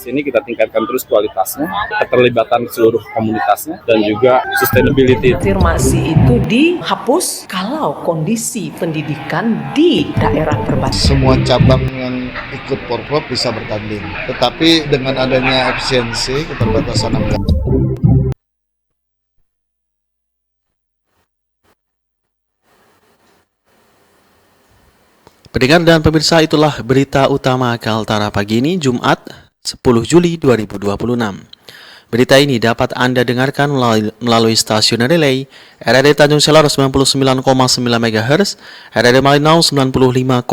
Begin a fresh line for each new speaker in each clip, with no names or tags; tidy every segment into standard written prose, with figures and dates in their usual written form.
ini kita tingkatkan terus kualitasnya, keterlibatan seluruh komunitasnya, dan juga sustainability.
Afirmasi itu dihapus kalau kondisi pendidikan di daerah perbatasan.
Semua cabang yang ikut Porprov bisa bertanding, tetapi dengan adanya efisiensi keterbatasan anggaran.
Pendengar dan pemirsa, itulah berita utama Kaltara pagi ini, Jumat 10 Juli 2026. Berita ini dapat Anda dengarkan melalui stasiun relay RRD Tanjung Selor 99,9 MHz, RRD Malinau 95,3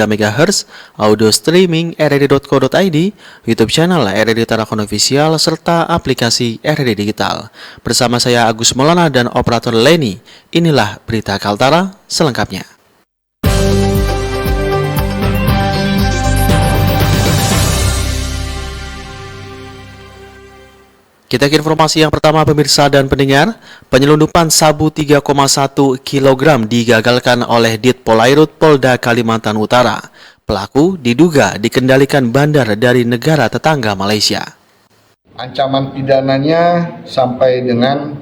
MHz, audio streaming rrd.co.id, YouTube channel RRD Tarakan Official, serta aplikasi RRD Digital. Bersama saya Agus Maulana dan operator Leni, inilah berita Kaltara selengkapnya. Kita ke informasi yang pertama, pemirsa dan pendengar. Penyelundupan sabu 3,1 kg digagalkan oleh Dit Polairut Polda Kalimantan Utara. Pelaku diduga dikendalikan bandar dari negara tetangga Malaysia.
Ancaman pidananya sampai dengan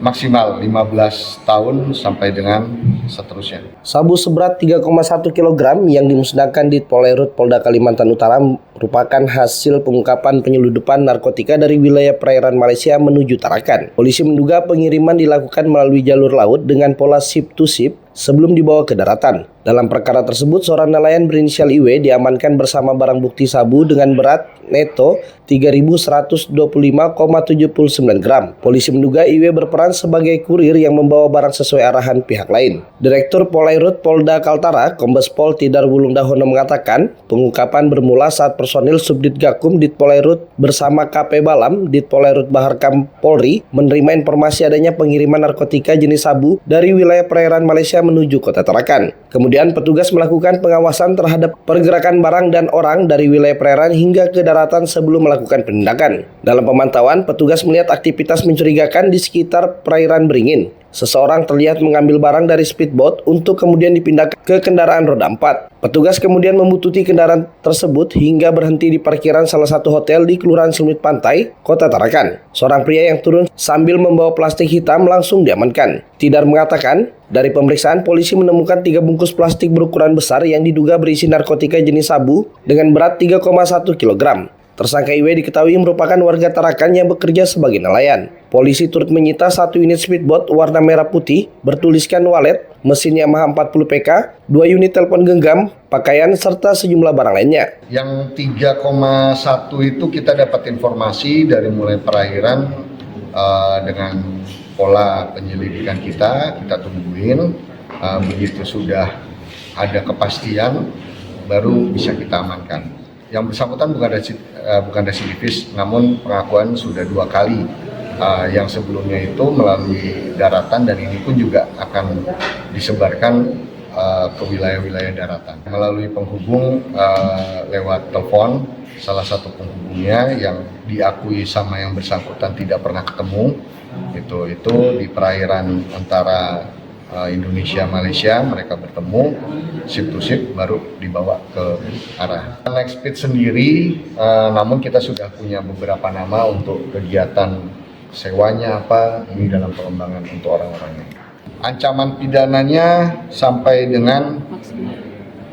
maksimal 15 tahun sampai dengan seterusnya.
Sabu seberat 3,1 kg yang dimusnahkan di Polairut Polda Kalimantan Utara merupakan hasil pengungkapan penyelundupan narkotika dari wilayah perairan Malaysia menuju Tarakan. Polisi menduga pengiriman dilakukan melalui jalur laut dengan pola ship to ship sebelum dibawa ke daratan. Dalam perkara tersebut, seorang nelayan berinisial IW diamankan bersama barang bukti sabu dengan berat neto 3.125,79 gram. Polisi menduga IW berperan sebagai kurir yang membawa barang sesuai arahan pihak lain. Direktur Polairut Polda Kaltara, Kombes Pol Tidar Wulung Dahono mengatakan, pengungkapan bermula saat personil Subdit Gakum Dit Polairut bersama KP Balam Dit Polairut Baharkam Polri menerima informasi adanya pengiriman narkotika jenis sabu dari wilayah perairan Malaysia menuju kota Tarakan. Kemudian petugas melakukan pengawasan terhadap pergerakan barang dan orang dari wilayah perairan hingga ke daratan sebelum melakukan penindakan. Dalam pemantauan, petugas melihat aktivitas mencurigakan di sekitar perairan Beringin. Seseorang terlihat mengambil barang dari speedboat untuk kemudian dipindahkan ke kendaraan roda 4. Petugas kemudian membututi kendaraan tersebut hingga berhenti di parkiran salah satu hotel di Kelurahan Selumit Pantai, Kota Tarakan. Seorang pria yang turun sambil membawa plastik hitam langsung diamankan. Tidar mengatakan, dari pemeriksaan polisi menemukan 3 bungkus plastik berukuran besar yang diduga berisi narkotika jenis sabu dengan berat 3,1 kg. Tersangka IW diketahui merupakan warga Tarakan yang bekerja sebagai nelayan. Polisi turut menyita 1 unit speedboat warna merah putih bertuliskan walet, mesin Yamaha 40 PK, 2 unit telepon genggam, pakaian, serta sejumlah barang lainnya.
Yang 3,1 itu kita dapat informasi dari mulai perairan dengan pola penyelidikan kita tungguin. Begitu sudah ada kepastian, baru bisa kita amankan. Yang bersangkutan bukan residivis, namun pengakuan sudah 2 kali. Yang sebelumnya itu melalui daratan dan ini pun juga akan disebarkan ke wilayah-wilayah daratan. Melalui penghubung lewat telepon, salah satu penghubungnya yang diakui sama yang bersangkutan tidak pernah ketemu, itu di perairan antara Indonesia Malaysia, mereka bertemu ship to ship baru dibawa ke arah Next Speed sendiri. Namun kita sudah punya beberapa nama untuk kegiatan sewanya apa, ini dalam pengembangan untuk orang-orangnya. Ancaman pidananya sampai dengan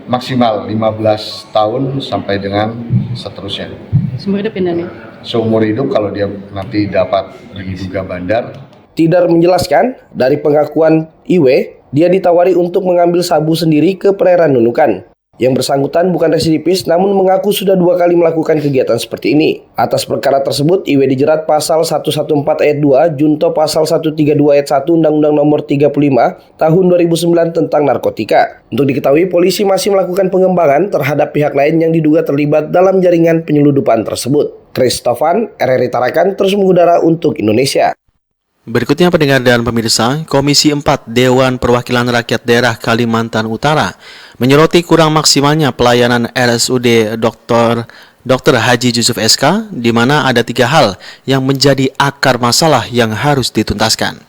maksimal 15 tahun sampai dengan seterusnya.
Seumur hidup pindahannya?
Seumur hidup kalau dia nanti dapat diduga bandar.
Tidar menjelaskan, dari pengakuan IW, dia ditawari untuk mengambil sabu sendiri ke perairan Nunukan. Yang bersangkutan bukan residivis, namun mengaku sudah 2 kali melakukan kegiatan seperti ini. Atas perkara tersebut, IW dijerat pasal 114 ayat 2, junto pasal 132 ayat 1 Undang-Undang Nomor 35 Tahun 2009 tentang narkotika. Untuk diketahui, polisi masih melakukan pengembangan terhadap pihak lain yang diduga terlibat dalam jaringan penyelundupan tersebut. Christofan, RRI Tarakan, terus mengudara untuk Indonesia.
Berikutnya, pendengar dan pemirsa, Komisi 4 Dewan Perwakilan Rakyat Daerah Kalimantan Utara menyoroti kurang maksimalnya pelayanan RSUD Dr. Haji Yusuf SK, di mana ada 3 hal yang menjadi akar masalah yang harus dituntaskan.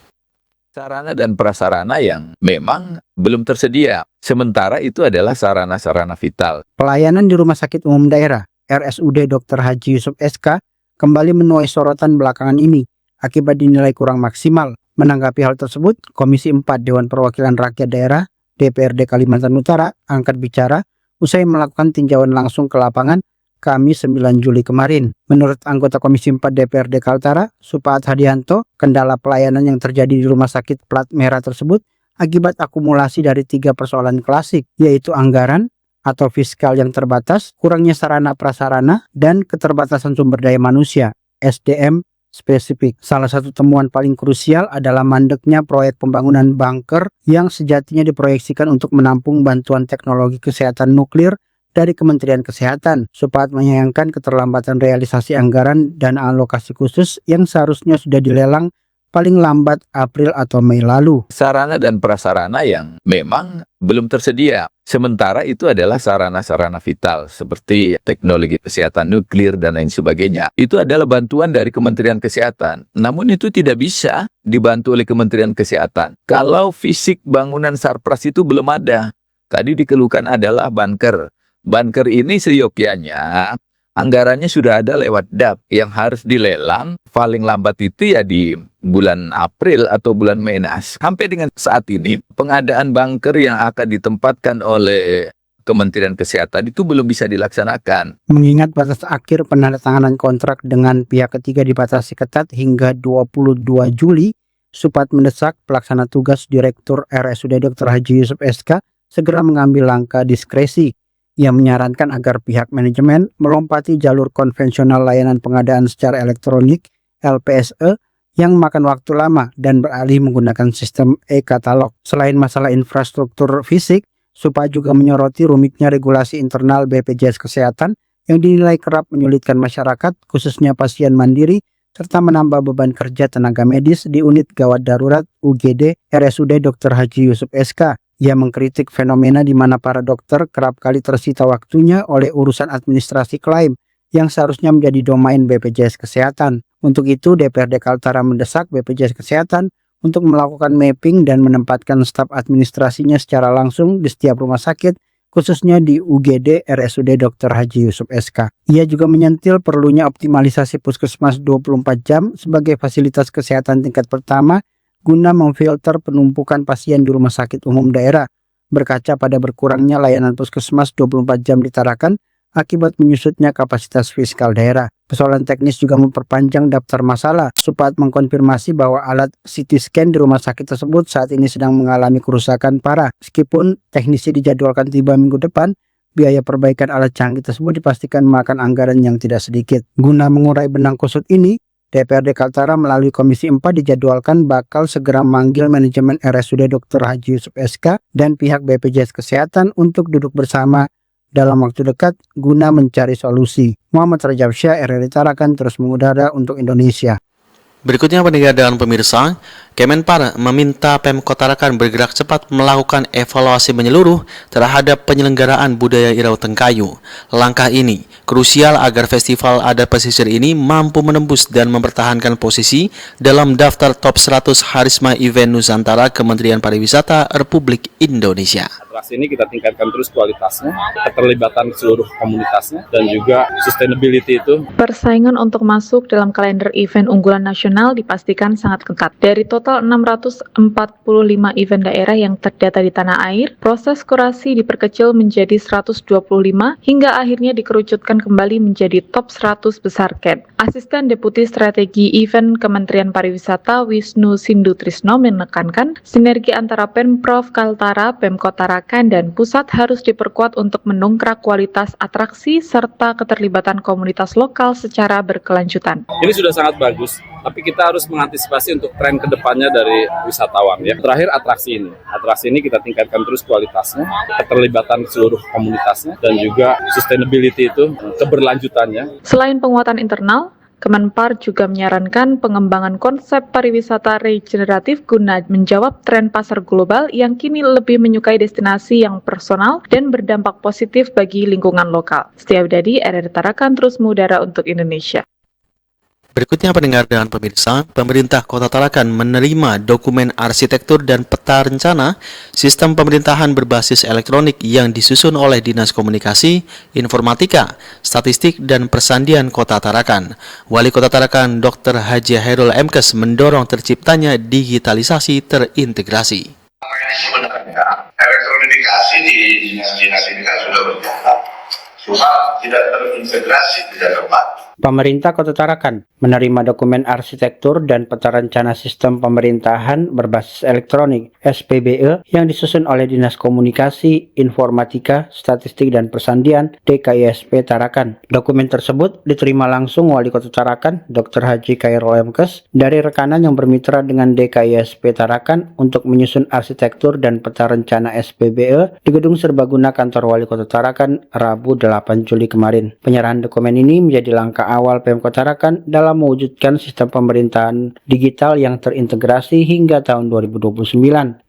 Sarana dan prasarana yang memang belum tersedia. Sementara itu adalah sarana-sarana vital.
Pelayanan di rumah sakit umum daerah
RSUD Dr. Haji Yusuf SK kembali menuai sorotan belakangan ini akibat dinilai kurang maksimal. Menanggapi hal tersebut, Komisi 4 Dewan Perwakilan Rakyat Daerah DPRD Kalimantan Utara angkat bicara usai melakukan tinjauan langsung ke lapangan Kamis 9 Juli kemarin. Menurut anggota Komisi 4 DPRD Kaltara, Supaat Hadianto, kendala pelayanan yang terjadi di rumah sakit plat merah tersebut akibat akumulasi dari 3 persoalan klasik, yaitu anggaran atau fiskal yang terbatas, kurangnya sarana prasarana, dan keterbatasan sumber daya manusia (SDM) spesifik. Salah satu temuan paling krusial adalah mandeknya proyek pembangunan bunker yang sejatinya diproyeksikan untuk menampung bantuan teknologi kesehatan nuklir dari Kementerian Kesehatan. Supaat menyayangkan keterlambatan realisasi anggaran dan alokasi khusus yang seharusnya sudah dilelang paling lambat April atau Mei lalu.
Sarana dan prasarana yang memang belum tersedia. Sementara itu adalah sarana-sarana vital seperti teknologi kesehatan nuklir dan lain sebagainya. Itu adalah bantuan dari Kementerian Kesehatan. Namun itu tidak bisa dibantu oleh Kementerian Kesehatan kalau fisik bangunan Sarpras itu belum ada. Tadi dikeluhkan adalah bunker. Bunker ini seyogyanya anggarannya sudah ada lewat DAP yang harus dilelang paling lambat itu ya di bulan April atau bulan Mei. Sampai dengan saat ini pengadaan bunker yang akan ditempatkan oleh Kementerian Kesehatan itu belum bisa dilaksanakan.
Mengingat batas akhir penandatanganan kontrak dengan pihak ketiga dibatasi ketat hingga 22 Juli, Supaat mendesak pelaksana tugas Direktur RSUD Dr. Haji Yusuf SK segera mengambil langkah diskresi. Ia menyarankan agar pihak manajemen melompati jalur konvensional layanan pengadaan secara elektronik (LPSE) yang makan waktu lama dan beralih menggunakan sistem e-katalog. Selain masalah infrastruktur fisik, Supaat juga menyoroti rumitnya regulasi internal BPJS Kesehatan yang dinilai kerap menyulitkan masyarakat, khususnya pasien mandiri, serta menambah beban kerja tenaga medis di unit gawat darurat UGD RSUD Dr. Haji Yusuf SK. Ia mengkritik fenomena di mana para dokter kerap kali tersita waktunya oleh urusan administrasi klaim yang seharusnya menjadi domain BPJS Kesehatan. Untuk itu, DPRD Kaltara mendesak BPJS Kesehatan untuk melakukan mapping dan menempatkan staf administrasinya secara langsung di setiap rumah sakit, khususnya di UGD RSUD Dr. Haji Yusuf SK. Ia juga menyentil perlunya optimalisasi puskesmas 24 jam sebagai fasilitas kesehatan tingkat pertama guna memfilter penumpukan pasien di rumah sakit umum daerah. Berkaca pada berkurangnya layanan puskesmas 24 jam di Tarakan akibat menyusutnya kapasitas fiskal daerah. Persoalan teknis juga memperpanjang daftar masalah. Supaat mengkonfirmasi bahwa alat CT scan di rumah sakit tersebut saat ini sedang mengalami kerusakan parah. Meskipun teknisi dijadwalkan tiba minggu depan, biaya perbaikan alat canggih tersebut dipastikan memakan anggaran yang tidak sedikit. Guna mengurai benang kusut ini, DPRD Kaltara melalui Komisi 4 dijadwalkan bakal segera memanggil manajemen RSUD Dr. Haji Yusuf SK dan pihak BPJS Kesehatan untuk duduk bersama dalam waktu dekat guna mencari solusi. Muhammad Rajab Syah, RRI Tarakan, terus mengudara untuk Indonesia.
Berikutnya pendengar pemirsa, Kemenpar meminta Pemkot Tarakan bergerak cepat melakukan evaluasi menyeluruh terhadap penyelenggaraan budaya Irau Tengkayu. Langkah ini krusial agar festival adat pesisir ini mampu menembus dan mempertahankan posisi dalam daftar top 100 Harisma Event Nusantara Kementerian Pariwisata Republik Indonesia.
Atraksi ini kita tingkatkan terus kualitasnya, keterlibatan seluruh komunitasnya, dan juga sustainability itu.
Persaingan untuk masuk dalam kalender event unggulan nasional dipastikan sangat ketat. Dari total 645 event daerah yang terdata di tanah air, proses kurasi diperkecil menjadi 125 hingga akhirnya dikerucutkan kembali menjadi top 100 besar CAT. Asisten Deputi Strategi Event Kementerian Pariwisata Wisnu Sindutrisno menekankan sinergi antara Pemprov Kaltara, Pemkot Tarakan, dan pusat harus diperkuat untuk mendongkrak kualitas atraksi serta keterlibatan komunitas lokal secara berkelanjutan.
Ini sudah sangat bagus, tapi kita harus mengantisipasi untuk tren kedepannya dari wisatawan. Ya. Terakhir atraksi ini kita tingkatkan terus kualitasnya, keterlibatan seluruh komunitasnya, dan juga sustainability itu keberlanjutannya.
Selain penguatan internal, Kemenpar juga menyarankan pengembangan konsep pariwisata regeneratif guna menjawab tren pasar global yang kini lebih menyukai destinasi yang personal dan berdampak positif bagi lingkungan lokal. Setia Widadi, RRI Tarakan, terus mengudara untuk Indonesia.
Berikutnya pendengar dan pemirsa, pemerintah Kota Tarakan menerima dokumen arsitektur dan peta rencana sistem pemerintahan berbasis elektronik yang disusun oleh Dinas Komunikasi, Informatika, Statistik dan Persandian Kota Tarakan. Wali Kota Tarakan Dr. Haji Khairul Emkes mendorong terciptanya digitalisasi terintegrasi.
Ini sebenarnya elektronifikasi di dinas-dinas ini kan sudah berjalan, cuma tidak terintegrasi tidak tepat.
Pemerintah Kota Tarakan menerima dokumen arsitektur dan peta rencana sistem pemerintahan berbasis elektronik (SPBE) yang disusun oleh Dinas Komunikasi, Informatika, Statistik dan Persandian DKISP Tarakan. Dokumen tersebut diterima langsung Wali Kota Tarakan Dr. Haji Khairul Emkes dari rekanan yang bermitra dengan DKISP Tarakan untuk menyusun arsitektur dan peta rencana SPBE di Gedung Serbaguna Kantor Wali Kota Tarakan Rabu 8 Juli kemarin. Penyerahan dokumen ini menjadi langkah awal Pemkot Tarakan dalam mewujudkan sistem pemerintahan digital yang terintegrasi hingga tahun 2029.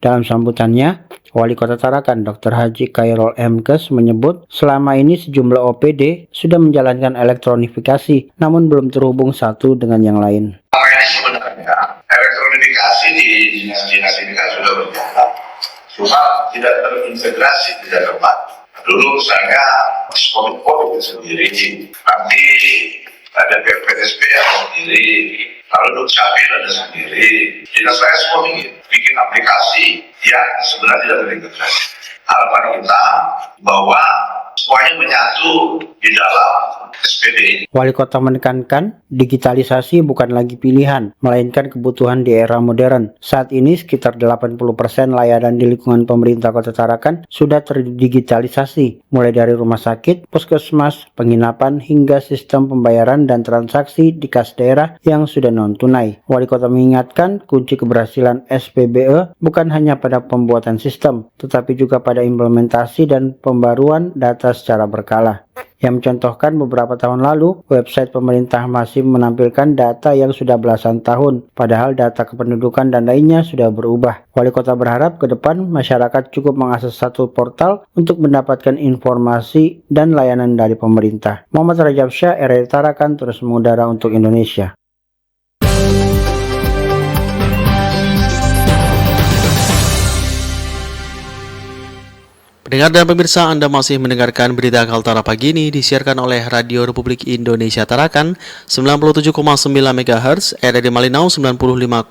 Dalam sambutannya, Wali Kota Tarakan Dr. Haji Khairul Emkes menyebut selama ini sejumlah OPD sudah menjalankan elektronifikasi, namun belum terhubung satu dengan yang lain.
Ini sebenarnya elektronifikasi di dinas-dinas ini kan sudah berjalan, cuma tidak terintegrasi tidak tepat. Dulu misalnya Kominfo itu sendiri, nanti ada PPSP yang sendiri, lalu Dukcapil ada sendiri. Dinas saya semua bikin aplikasi yang sebenarnya tidak terintegrasi. Harapan kita bahwa semuanya menyatu di dalam SPD.
Wali Kota menekankan digitalisasi bukan lagi pilihan, melainkan kebutuhan di era modern. Saat ini sekitar 80% layanan di lingkungan pemerintah Kota Tarakan sudah terdigitalisasi, mulai dari rumah sakit, puskesmas, penginapan, hingga sistem pembayaran dan transaksi di kas daerah yang sudah non-tunai. Wali Kota mengingatkan kunci keberhasilan SPBE bukan hanya pada pembuatan sistem, tetapi juga pada implementasi dan pembaruan data secara berkala. Yang mencontohkan beberapa tahun lalu, website pemerintah masih menampilkan data yang sudah belasan tahun, padahal data kependudukan dan lainnya sudah berubah. Wali Kota berharap ke depan masyarakat cukup mengakses satu portal untuk mendapatkan informasi dan layanan dari pemerintah. Muhammad Rajab Syah, RRI Tarakan, terus mengudara untuk Indonesia.
Pendengar dan pemirsa, Anda masih mendengarkan berita Kaltara pagi ini disiarkan oleh Radio Republik Indonesia Tarakan 97,9 MHz, RRI Malinau 95,3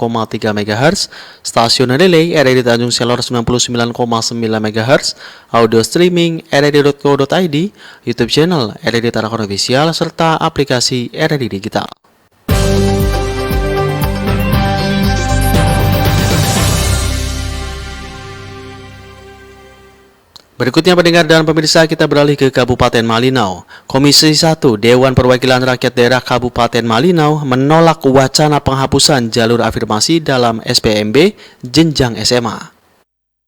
MHz, Stasiun Relay RRI Tanjung Selor 99,9 MHz, audio streaming rri.co.id, YouTube channel RRI Tarakan Official, serta aplikasi RRI Digital. Berikutnya pendengar dan pemirsa, kita beralih ke Kabupaten Malinau. Komisi 1 Dewan Perwakilan Rakyat Daerah Kabupaten Malinau menolak wacana penghapusan jalur afirmasi dalam SPMB jenjang SMA.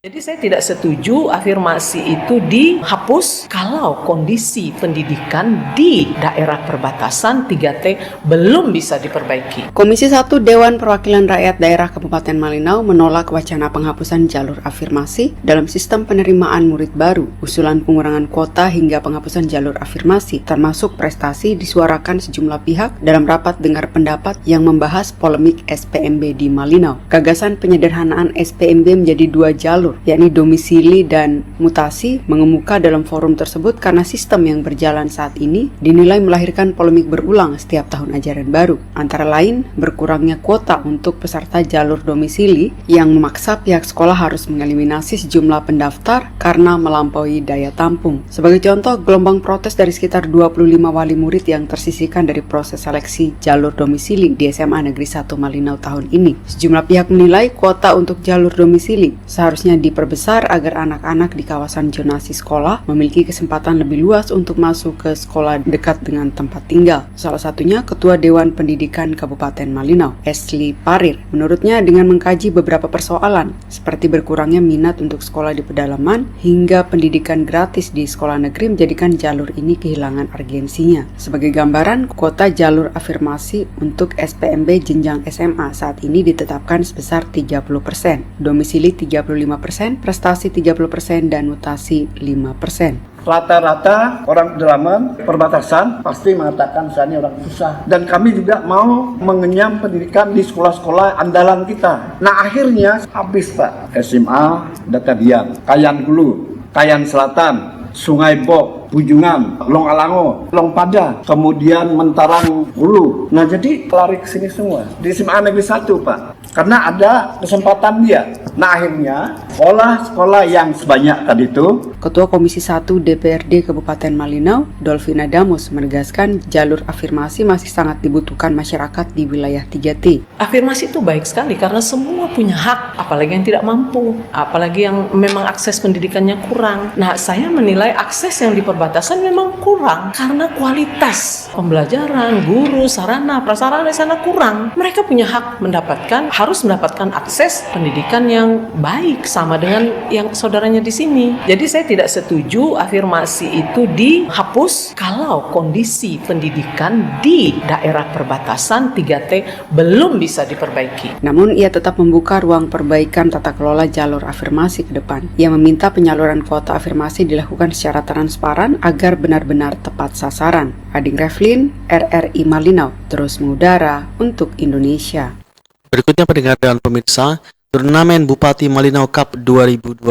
Jadi saya tidak setuju afirmasi itu dihapus kalau kondisi pendidikan di daerah perbatasan 3T belum bisa diperbaiki.
Komisi 1 Dewan Perwakilan Rakyat Daerah Kabupaten Malinau menolak wacana penghapusan jalur afirmasi dalam sistem penerimaan murid baru. Usulan pengurangan kuota hingga penghapusan jalur afirmasi termasuk prestasi disuarakan sejumlah pihak dalam rapat dengar pendapat yang membahas polemik SPMB di Malinau. Gagasan penyederhanaan SPMB menjadi 2 jalur, yakni domisili dan mutasi, mengemuka dalam forum tersebut karena sistem yang berjalan saat ini dinilai melahirkan polemik berulang setiap tahun ajaran baru. Antara lain, berkurangnya kuota untuk peserta jalur domisili yang memaksa pihak sekolah harus mengeliminasi sejumlah pendaftar karena melampaui daya tampung. Sebagai contoh, gelombang protes dari sekitar 25 wali murid yang tersisihkan dari proses seleksi jalur domisili di SMA Negeri 1 Malinau tahun ini. Sejumlah pihak menilai kuota untuk jalur domisili seharusnya diperbesar agar anak-anak di kawasan zonasi sekolah memiliki kesempatan lebih luas untuk masuk ke sekolah dekat dengan tempat tinggal. Salah satunya Ketua Dewan Pendidikan Kabupaten Malinau, Esli Parir. Menurutnya dengan mengkaji beberapa persoalan seperti berkurangnya minat untuk sekolah di pedalaman hingga pendidikan gratis di sekolah negeri menjadikan jalur ini kehilangan urgensinya. Sebagai gambaran, kuota jalur afirmasi untuk SPMB jenjang SMA saat ini ditetapkan sebesar 30%, domisili 35%, 50%, prestasi 30%, dan mutasi 5%.
Rata-rata orang pedalaman perbatasan pasti mengatakan saya ini orang susah. Dan kami juga mau mengenyam pendidikan di sekolah-sekolah andalan kita. Nah akhirnya habis Pak. SMA, Data Biak, Kayan Hulu, Kayan Selatan, Sungai Bok, Bujungan, Long Alango, Long Pada, kemudian Mentarang Hulu. Nah jadi lari ke sini semua. Di SMA Negeri 1 Pak. Karena ada kesempatan dia. Nah akhirnya sekolah-sekolah yang sebanyak tadi itu.
Ketua Komisi 1 DPRD Kabupaten Malinau, Dolvina Damus, menegaskan jalur afirmasi masih sangat dibutuhkan masyarakat di wilayah 3T.
Afirmasi itu baik sekali karena semua punya hak, apalagi yang tidak mampu, apalagi yang memang akses pendidikannya kurang. Nah, saya menilai akses yang di perbatasan memang kurang karena kualitas pembelajaran, guru, sarana, prasarana di sana kurang. Mereka punya hak harus mendapatkan akses pendidikan yang baik sama dengan yang saudaranya di sini. Jadi saya tidak setuju afirmasi itu dihapus kalau kondisi pendidikan di daerah perbatasan 3T belum bisa diperbaiki.
Namun ia tetap membuka ruang perbaikan tata kelola jalur afirmasi ke depan. Ia meminta penyaluran kuota afirmasi dilakukan secara transparan agar benar-benar tepat sasaran. Ading Revlin, RRI Malinau, terus mengudara untuk Indonesia.
Berikutnya pendengar dan pemirsa, turnamen Bupati Malinau Cup 2026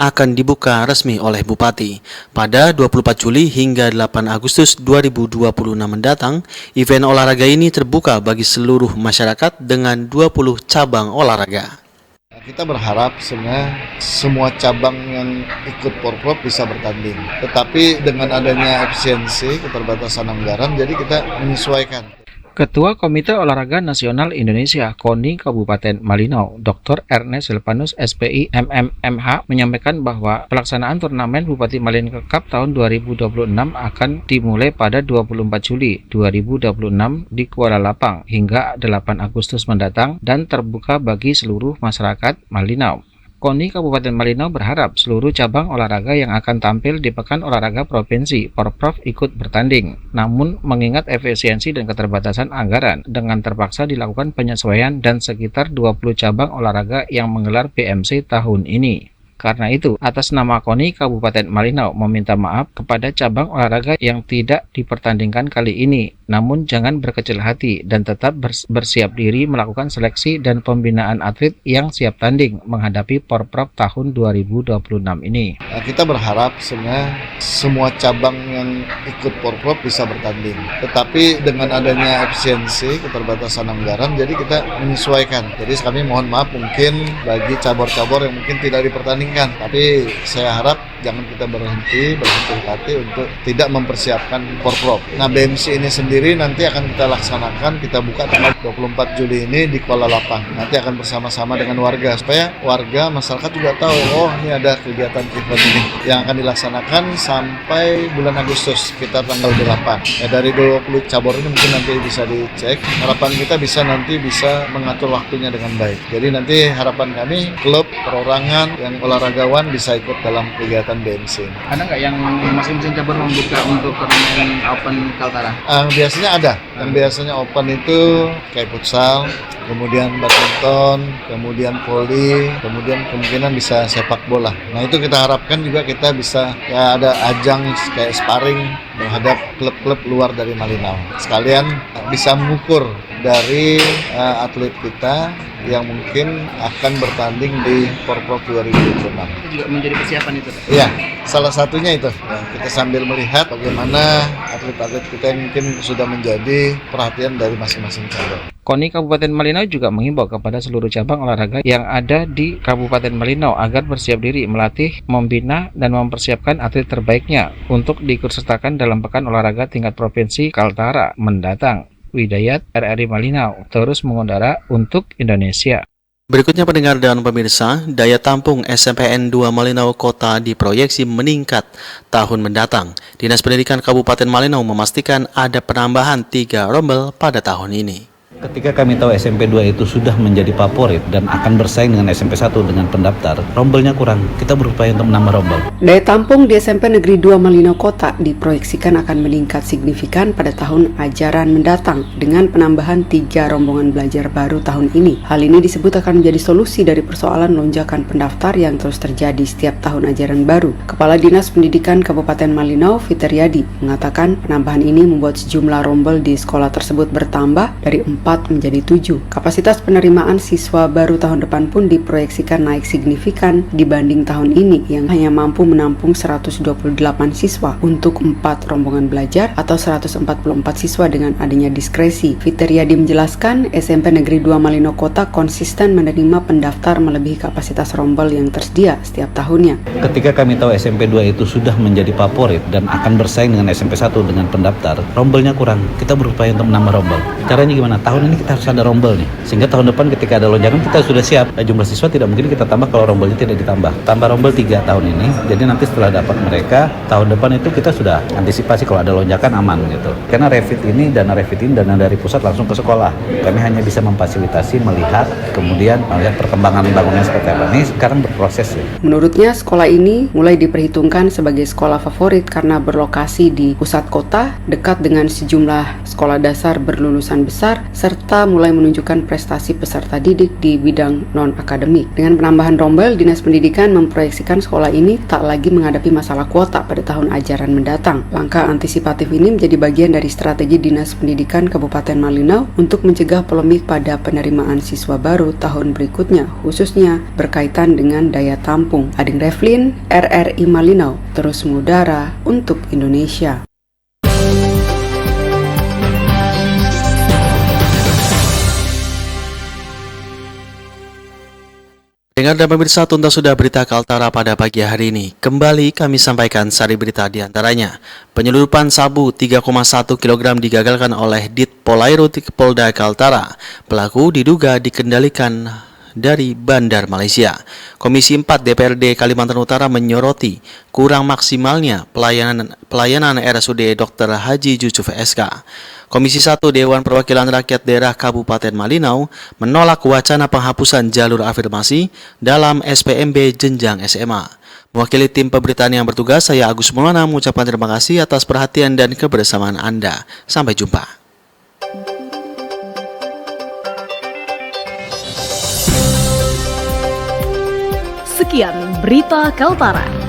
akan dibuka resmi oleh Bupati. Pada 24 Juli hingga 8 Agustus 2026 mendatang, event olahraga ini terbuka bagi seluruh masyarakat dengan 20 cabang olahraga.
Kita berharap sebenarnya semua cabang yang ikut Porprov bisa bertanding. Tetapi dengan adanya efisiensi, keterbatasan anggaran, jadi kita menyesuaikan.
Ketua Komite Olahraga Nasional Indonesia KONI Kabupaten Malinau, Dr. Ernest Silvanus SPI MMMH menyampaikan bahwa pelaksanaan turnamen Bupati Malinau Cup tahun 2026 akan dimulai pada 24 Juli 2026 di Kuala Lapang hingga 8 Agustus mendatang dan terbuka bagi seluruh masyarakat Malinau. KONI Kabupaten Malinau berharap seluruh cabang olahraga yang akan tampil di Pekan Olahraga Provinsi Porprov ikut bertanding. Namun mengingat efisiensi dan keterbatasan anggaran, dengan terpaksa dilakukan penyesuaian dan sekitar 20 cabang olahraga yang menggelar BMC tahun ini. Karena itu, atas nama KONI Kabupaten Malinau meminta maaf kepada cabang olahraga yang tidak dipertandingkan kali ini. Namun jangan berkecil hati dan tetap bersiap diri melakukan seleksi dan pembinaan atlet yang siap tanding menghadapi Porprov tahun 2026 ini.
Kita berharap sebenarnya semua cabang yang ikut Porprov bisa bertanding. Tetapi dengan adanya efisiensi, keterbatasan anggaran, jadi kita menyesuaikan. Jadi kami mohon maaf mungkin bagi cabur-cabur yang mungkin tidak dipertandingkan. Tapi saya harap jangan kita berhenti hati untuk tidak mempersiapkan Porprov. Nah BMC ini sendiri nanti akan kita laksanakan, kita buka tanggal 24 Juli ini di Kuala Lapang. Nanti akan bersama-sama dengan warga supaya warga masyarakat juga tahu, oh ini ada kegiatan event ini yang akan dilaksanakan sampai bulan Agustus sekitar tanggal 8. Ya, dari 20 cabur ini mungkin nanti bisa dicek. Harapan kita bisa mengatur waktunya dengan baik. Jadi nanti harapan kami klub, perorangan, yang olahragawan bisa ikut dalam kegiatan BMC.
Ada nggak yang masing-masing cabur membuka untuk turnamen Open Kaltara?
Biasanya ada. Yang biasanya Open itu kayak futsal, kemudian badminton, kemudian voli, kemudian kemungkinan bisa sepak bola. Nah itu kita harapkan juga kita bisa ya ada ajang kayak sparring menghadap klub-klub luar dari Malinau. Sekalian bisa mengukur dari atlet kita yang mungkin akan bertanding di Porprov 2026.
Itu juga menjadi persiapan itu?
Iya, salah satunya itu. Ya, kita sambil melihat bagaimana atlet-atlet kita yang mungkin sudah menjadi perhatian dari masing-masing cabang.
KONI Kabupaten Malinau juga menghimbau kepada seluruh cabang olahraga yang ada di Kabupaten Malinau agar bersiap diri melatih, membina, dan mempersiapkan atlet terbaiknya untuk diikutsertakan dalam Pekan Olahraga Tingkat Provinsi Kaltara mendatang. Widayat, RRI Malinau, terus mengudara untuk Indonesia.
Berikutnya pendengar dan pemirsa, daya tampung SMPN 2 Malinau Kota diproyeksi meningkat tahun mendatang. Dinas Pendidikan Kabupaten Malinau memastikan ada penambahan 3 rombel pada tahun ini.
Ketika kami tahu SMP 2 itu sudah menjadi favorit dan akan bersaing dengan SMP 1 dengan pendaftar, rombelnya kurang. Kita berupaya untuk menambah rombel.
Daya tampung di SMP Negeri 2 Malinau Kota diproyeksikan akan meningkat signifikan pada tahun ajaran mendatang dengan penambahan 3 rombongan belajar baru tahun ini. Hal ini disebut akan menjadi solusi dari persoalan lonjakan pendaftar yang terus terjadi setiap tahun ajaran baru. Kepala Dinas Pendidikan Kabupaten Malinau, Fitriadi, mengatakan penambahan ini membuat sejumlah rombel di sekolah tersebut bertambah dari 4 menjadi 7. Kapasitas penerimaan siswa baru tahun depan pun diproyeksikan naik signifikan dibanding tahun ini yang hanya mampu menampung 128 siswa untuk 4 rombongan belajar atau 144 siswa dengan adanya diskresi. Fitriadi menjelaskan SMP Negeri 2 Malinau Kota konsisten menerima pendaftar melebihi kapasitas rombel yang tersedia setiap tahunnya.
Ketika kami tahu SMP 2 itu sudah menjadi favorit dan akan bersaing dengan SMP 1 dengan pendaftar, rombelnya kurang. Kita berupaya untuk menambah rombel. Caranya gimana? Tahun ini kita harus ada rombel nih, sehingga tahun depan ketika ada lonjakan kita sudah siap. Jumlah siswa tidak mungkin kita tambah kalau rombelnya tidak ditambah. Tambah rombel 3 tahun ini, jadi nanti setelah dapat mereka tahun depan itu kita sudah antisipasi kalau ada lonjakan aman gitu. Karena dana refit ini dana dari pusat langsung ke sekolah. Kami hanya bisa memfasilitasi, melihat, kemudian melihat perkembangan bangunnya seperti apa. Ini sekarang berproses ya.
Menurutnya sekolah ini mulai diperhitungkan sebagai sekolah favorit karena berlokasi di pusat kota, dekat dengan sejumlah sekolah dasar berlulusan besar, serta mulai menunjukkan prestasi peserta didik di bidang non-akademik. Dengan penambahan rombel, Dinas Pendidikan memproyeksikan sekolah ini tak lagi menghadapi masalah kuota pada tahun ajaran mendatang. Langkah antisipatif ini menjadi bagian dari strategi Dinas Pendidikan Kabupaten Malinau untuk mencegah polemik pada penerimaan siswa baru tahun berikutnya, khususnya berkaitan dengan daya tampung. Ading Revlin, RRI Malinau, terus mengudara untuk Indonesia.
Dengar dan pemirsa, tuntas sudah berita Kaltara pada pagi hari ini. Kembali kami sampaikan sari berita di antaranya. Penyeludupan sabu 3,1 kg digagalkan oleh Dit Polairut Polda Kaltara. Pelaku diduga dikendalikan dari Bandar Malaysia. Komisi 4 DPRD Kalimantan Utara menyoroti kurang maksimalnya pelayanan RSUD Dr. Haji Yusuf SK. Komisi 1 Dewan Perwakilan Rakyat Daerah Kabupaten Malinau menolak wacana penghapusan jalur afirmasi dalam SPMB jenjang SMA. Mewakili tim pemberitaan yang bertugas, saya Agus Maulana mengucapkan terima kasih atas perhatian dan kebersamaan Anda. Sampai jumpa.
Sekian berita Kaltara.